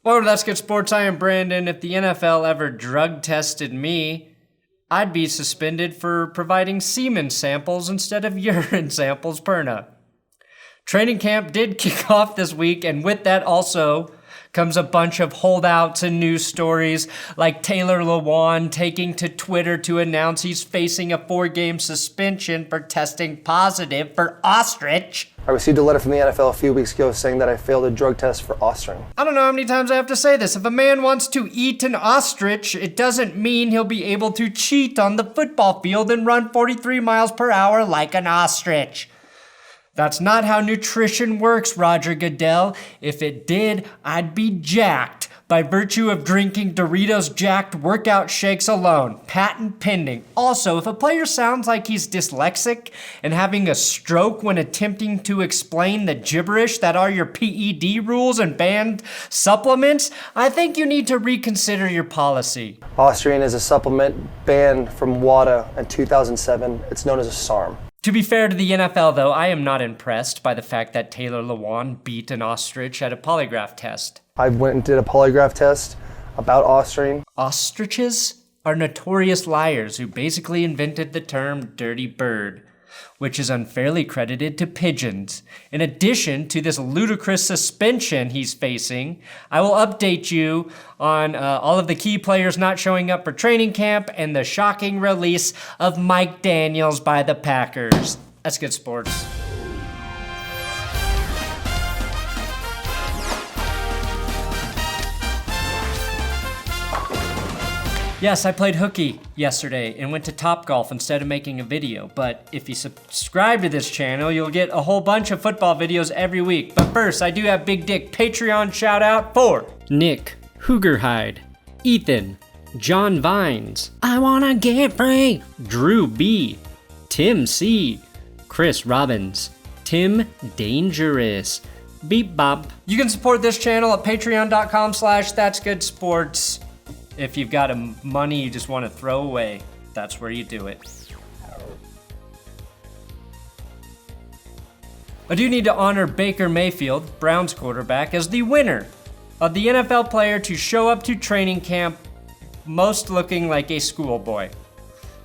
Well, that's good sports. I am Brandon. If the NFL ever drug tested me, I'd be suspended for providing semen samples instead of urine samples, Perna. Training camp did kick off this week, and with that also comes a bunch of holdouts and news stories, like Taylor Lewan taking to Twitter to announce he's facing a 4-game suspension for testing positive for ostrich. I received a letter from the NFL a few weeks ago saying that I failed a drug test for ostrich. I don't know how many times I have to say this. If a man wants to eat an ostrich, it doesn't mean he'll be able to cheat on the football field and run 43 miles per hour like an ostrich. That's not how nutrition works, Roger Goodell. If it did, I'd be jacked by virtue of drinking Doritos Jacked workout shakes alone. Patent pending. Also, if a player sounds like he's dyslexic and having a stroke when attempting to explain the gibberish that are your PED rules and banned supplements, I think you need to reconsider your policy. Ostrich is a supplement banned from WADA in 2007. It's known as a SARM. To be fair to the NFL, though, I am not impressed by the fact that Taylor Lewan beat an ostrich at a polygraph test. I went and did a polygraph test about ostrich. Ostriches are notorious liars who basically invented the term dirty bird, which is unfairly credited to pigeons. In addition to this ludicrous suspension he's facing, I will update you on all of the key players not showing up for training camp and the shocking release of Mike Daniels by the Packers. That's good sports. Yes, I played hooky yesterday and went to Topgolf instead of making a video, but if you subscribe to this channel, you'll get a whole bunch of football videos every week. But first, I do have Big Dick Patreon shout out for Nick Hoogerhide, Ethan, John Vines, I Wanna Get Free, Drew B, Tim C, Chris Robbins, Tim Dangerous, Beep Bop. You can support this channel at patreon.com/thatsgoodsports. If you've got money you just want to throw away, that's where you do it. I do need to honor Baker Mayfield, Browns quarterback, as the winner of the NFL player to show up to training camp most looking like a schoolboy.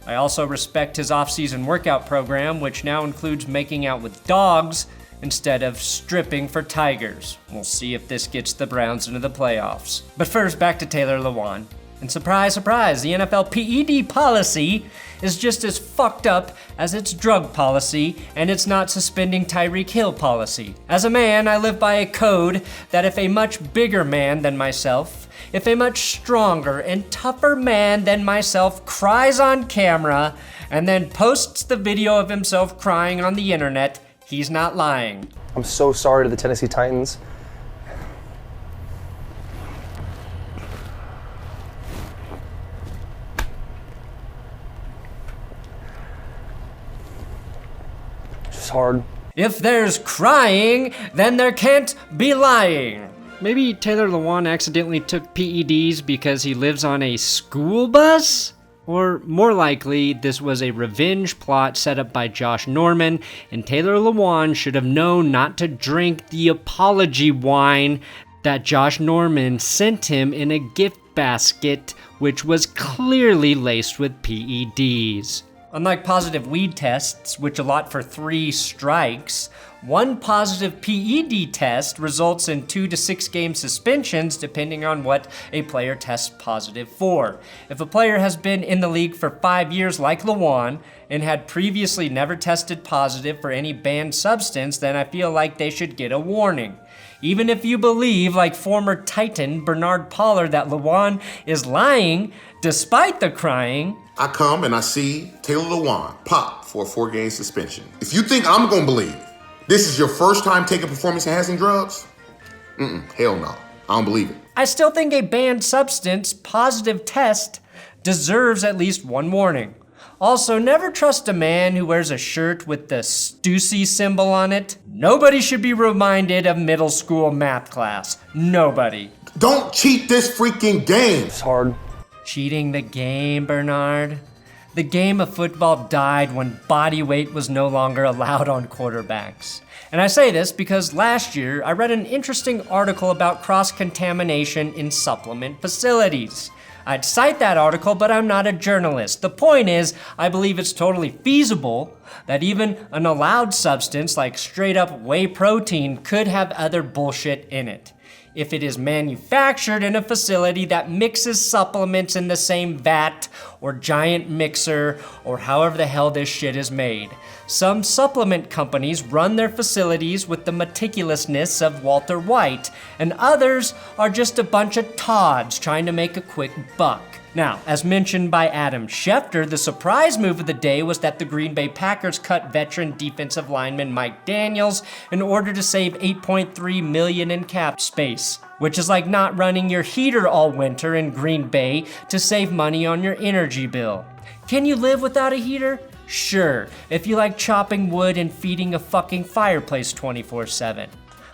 I also respect his off-season workout program, which now includes making out with dogs instead of stripping for tigers. We'll see if this gets the Browns into the playoffs. But first, back to Taylor Lewan. And surprise, surprise, the NFL PED policy is just as fucked up as its drug policy and its not suspending Tyreek Hill policy. As a man, I live by a code that if a much bigger man than myself, if a much stronger and tougher man than myself cries on camera and then posts the video of himself crying on the internet, he's not lying. I'm so sorry to the Tennessee Titans. It's hard. If there's crying, then there can't be lying. Maybe Taylor Lewan accidentally took PEDs because he lives on a school bus? Or more likely, this was a revenge plot set up by Josh Norman, and Taylor Lewan should have known not to drink the apology wine that Josh Norman sent him in a gift basket, which was clearly laced with PEDs. Unlike positive weed tests, which allot for 3 strikes, one positive PED test results in 2 to 6 game suspensions depending on what a player tests positive for. If a player has been in the league for 5 years like Lewan and had previously never tested positive for any banned substance, then I feel like they should get a warning. Even if you believe, like former Titan Bernard Pollard, that Lewan is lying despite the crying, I come and I see Taylor Lewan pop for a 4-game suspension. If you think I'm gonna believe this is your first time taking performance-enhancing drugs, hell no, I don't believe it. I still think a banned substance positive test deserves at least one warning. Also, never trust a man who wears a shirt with the Stussy symbol on it. Nobody should be reminded of middle school math class. Nobody. Don't cheat this freaking game. It's hard. Cheating the game, Bernard? The game of football died when body weight was no longer allowed on quarterbacks. And I say this because last year I read an interesting article about cross-contamination in supplement facilities. I'd cite that article, but I'm not a journalist. The point is, I believe it's totally feasible that even an allowed substance like straight up whey protein could have other bullshit in it, if it is manufactured in a facility that mixes supplements in the same vat or giant mixer or however the hell this shit is made. Some supplement companies run their facilities with the meticulousness of Walter White, and others are just a bunch of Todds trying to make a quick buck. Now, as mentioned by Adam Schefter, the surprise move of the day was that the Green Bay Packers cut veteran defensive lineman Mike Daniels in order to save $8.3 million in cap space, which is like not running your heater all winter in Green Bay to save money on your energy bill. Can you live without a heater? Sure, if you like chopping wood and feeding a fucking fireplace 24/7.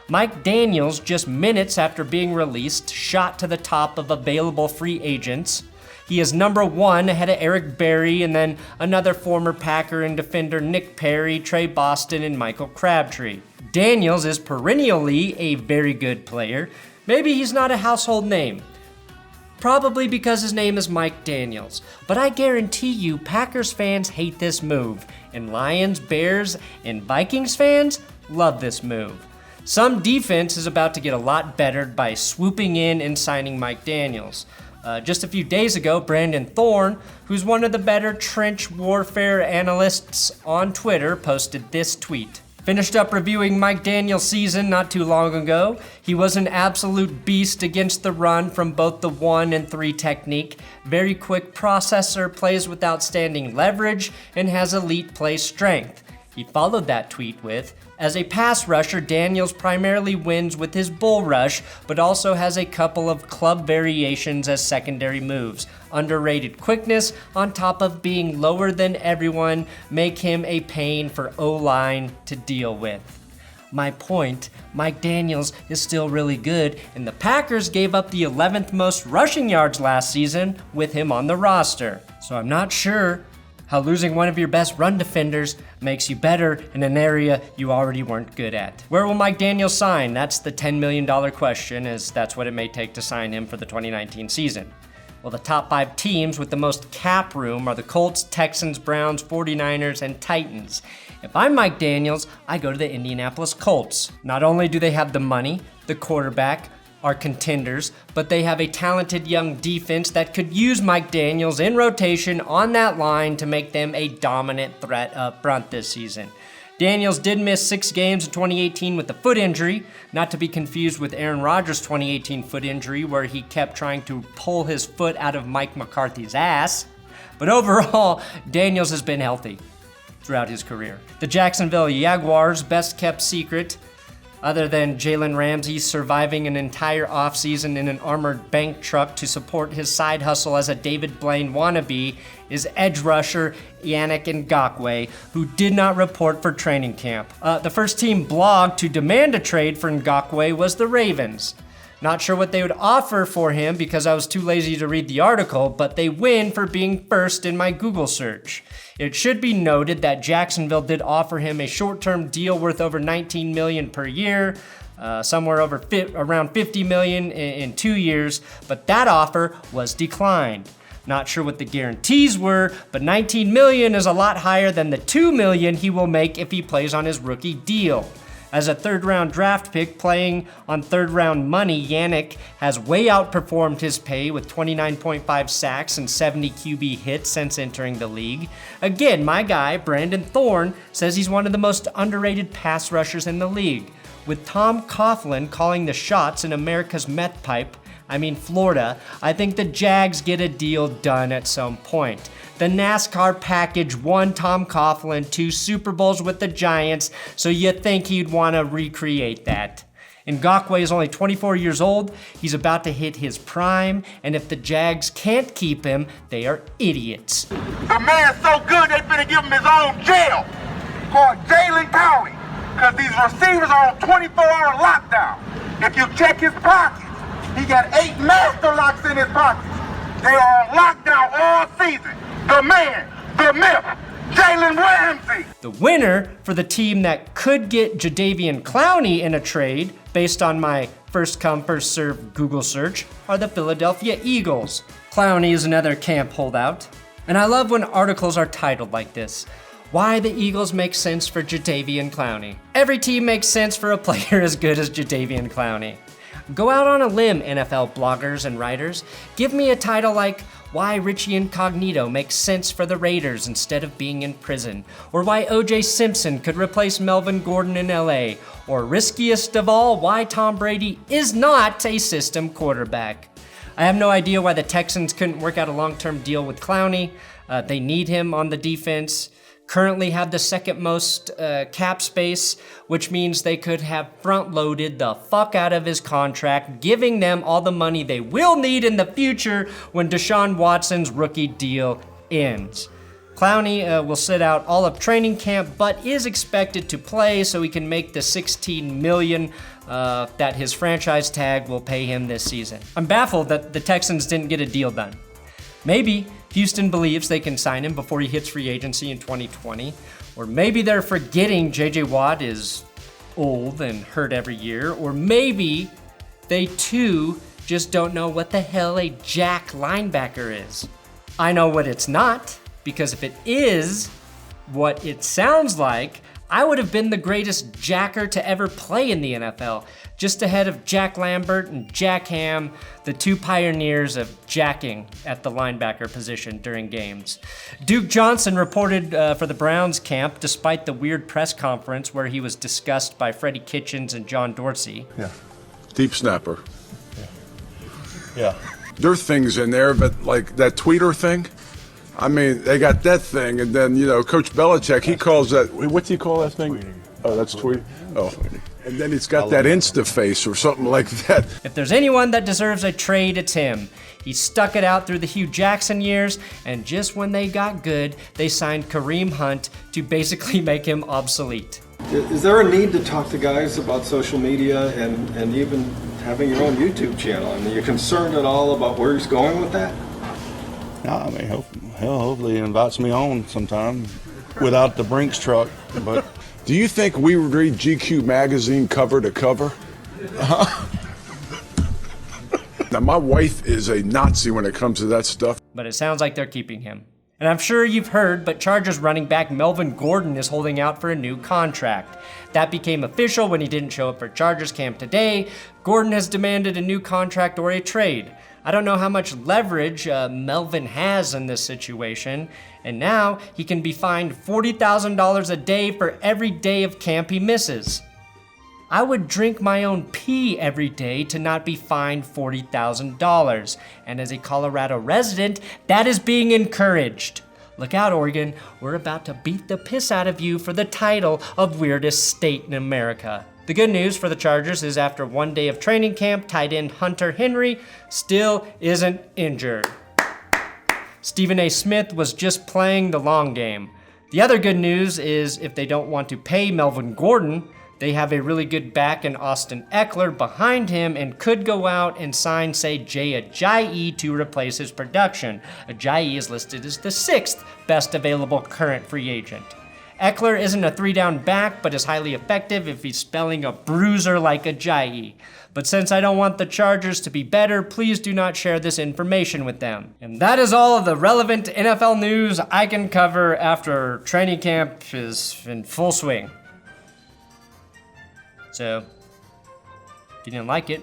Mike Daniels, just minutes after being released, shot to the top of available free agents. He is number 1 ahead of Eric Berry and then another former Packer and defender Nick Perry, Trey Boston, and Michael Crabtree. Daniels is perennially a very good player. Maybe he's not a household name. Probably because his name is Mike Daniels. But I guarantee you Packers fans hate this move, and Lions, Bears, and Vikings fans love this move. Some defense is about to get a lot better by swooping in and signing Mike Daniels. Just a few days ago, Brandon Thorne, who's one of the better trench warfare analysts on Twitter, posted this tweet. Finished up reviewing Mike Daniels' season not too long ago. He was an absolute beast against the run from both the 1 and 3 technique. Very quick processor, plays with outstanding leverage, and has elite play strength. He followed that tweet with, as a pass rusher, Daniels primarily wins with his bull rush, but also has a couple of club variations as secondary moves. Underrated quickness, on top of being lower than everyone, make him a pain for O-line to deal with. My point, Mike Daniels is still really good, and the Packers gave up the 11th most rushing yards last season with him on the roster. So I'm not sure how losing one of your best run defenders makes you better in an area you already weren't good at. Where will Mike Daniels sign? That's the $10 million question, as that's what it may take to sign him for the 2019 season. Well, the top 5 teams with the most cap room are the Colts, Texans, Browns, 49ers, and Titans. If I'm Mike Daniels, I go to the Indianapolis Colts. Not only do they have the money, the quarterback, are contenders, but they have a talented young defense that could use Mike Daniels in rotation on that line to make them a dominant threat up front this season. Daniels did miss 6 games in 2018 with a foot injury, not to be confused with Aaron Rodgers' 2018 foot injury where he kept trying to pull his foot out of Mike McCarthy's ass. But overall, Daniels has been healthy throughout his career. The Jacksonville Jaguars' best kept secret, other than Jalen Ramsey surviving an entire offseason in an armored bank truck to support his side hustle as a David Blaine wannabe, is edge rusher Yannick Ngakoue, who did not report for training camp. The first team blog to demand a trade for Ngakoue was the Ravens. Not sure what they would offer for him because I was too lazy to read the article, but they win for being first in my Google search. It should be noted that Jacksonville did offer him a short-term deal worth over $19 million per year, somewhere around $50 million in 2 years, but that offer was declined. Not sure what the guarantees were, but $19 million is a lot higher than the $2 million he will make if he plays on his rookie deal. As a third-round draft pick playing on third-round money, Yannick has way outperformed his pay with 29.5 sacks and 70 QB hits since entering the league. Again, my guy, Brandon Thorne, says he's one of the most underrated pass rushers in the league. With Tom Coughlin calling the shots in America's meth pipe, Florida, I think the Jags get a deal done at some point. The NASCAR package won Tom Coughlin 2 Super Bowls with the Giants, so you'd think he'd want to recreate that. Ngakoue is only 24 years old, he's about to hit his prime, and if the Jags can't keep him, they are idiots. The man's so good they finna give him his own jail called Jadeveon Clowney, because these receivers are on 24-hour lockdown. If you check his pockets, he got 8 master locks in his pockets. They are on lockdown all season. The man, the myth, Jalen Ramsey. The winner for the team that could get Jadeveon Clowney in a trade, based on my first come, first served Google search, are the Philadelphia Eagles. Clowney is another camp holdout. And I love when articles are titled like this: why the Eagles make sense for Jadeveon Clowney. Every team makes sense for a player as good as Jadeveon Clowney. Go out on a limb, NFL bloggers and writers. Give me a title like why Richie Incognito makes sense for the Raiders instead of being in prison, or why O.J. Simpson could replace Melvin Gordon in LA, or riskiest of all, why Tom Brady is not a system quarterback. I have no idea why the Texans couldn't work out a long-term deal with Clowney. They need him on the defense. Currently have the second most cap space, which means they could have front-loaded the fuck out of his contract, giving them all the money they will need in the future when Deshaun Watson's rookie deal ends. Clowney will sit out all of training camp, but is expected to play so he can make the $16 million that his franchise tag will pay him this season. I'm baffled that the Texans didn't get a deal done. Maybe Houston believes they can sign him before he hits free agency in 2020, or maybe they're forgetting JJ Watt is old and hurt every year, or maybe they too just don't know what the hell a jack linebacker is. I know what it's not, because if it is what it sounds like, I would have been the greatest jacker to ever play in the NFL, just ahead of Jack Lambert and Jack Ham, the two pioneers of jacking at the linebacker position during games. Duke Johnson reported for the Browns camp despite the weird press conference where he was discussed by Freddie Kitchens and John Dorsey. Yeah. Deep snapper. Yeah. There are things in there, but like that tweeter thing, I mean, they got that thing, and then, you know, Coach Belichick, he calls that, what's he call that thing? Tweeting. Oh, that's tweeting? Oh. And then he's got that Insta face or something like that. If there's anyone that deserves a trade, it's him. He stuck it out through the Hugh Jackson years, and just when they got good, they signed Kareem Hunt to basically make him obsolete. Is there a need to talk to guys about social media and even having your own YouTube channel? I mean, are you concerned at all about where he's going with that? No, I mean, hopefully he invites me on sometime without the Brinks truck. But do you think we would read GQ magazine cover to cover? Now, my wife is a Nazi when it comes to that stuff. But it sounds like they're keeping him. And I'm sure you've heard, but Chargers running back Melvin Gordon is holding out for a new contract. That became official when he didn't show up for Chargers camp today. Gordon has demanded a new contract or a trade. I don't know how much leverage Melvin has in this situation, and now he can be fined $40,000 a day for every day of camp he misses. I would drink my own pee every day to not be fined $40,000, and as a Colorado resident, that is being encouraged. Look out, Oregon, we're about to beat the piss out of you for the title of weirdest state in America. The good news for the Chargers is after one day of training camp, tight end Hunter Henry still isn't injured. Stephen A. Smith was just playing the long game. The other good news is if they don't want to pay Melvin Gordon, they have a really good back in Austin Eckler behind him and could go out and sign, say, Jay Ajayi to replace his production. Ajayi is listed as the 6th best available current free agent. Eckler isn't a 3-down back, but is highly effective if he's spelling a bruiser like Ajayi. But since I don't want the Chargers to be better, please do not share this information with them. And that is all of the relevant NFL news I can cover after training camp is in full swing. So, if you didn't like it,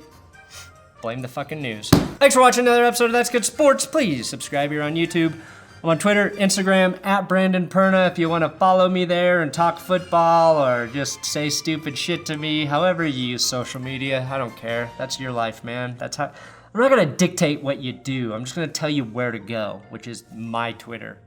blame the fucking news. Thanks for watching another episode of That's Good Sports. Please subscribe here on YouTube. I'm on Twitter, Instagram, @BrandonPerna if you want to follow me there and talk football or just say stupid shit to me. However you use social media, I don't care. That's your life, man. That's how. I'm not going to dictate what you do. I'm just going to tell you where to go, which is my Twitter.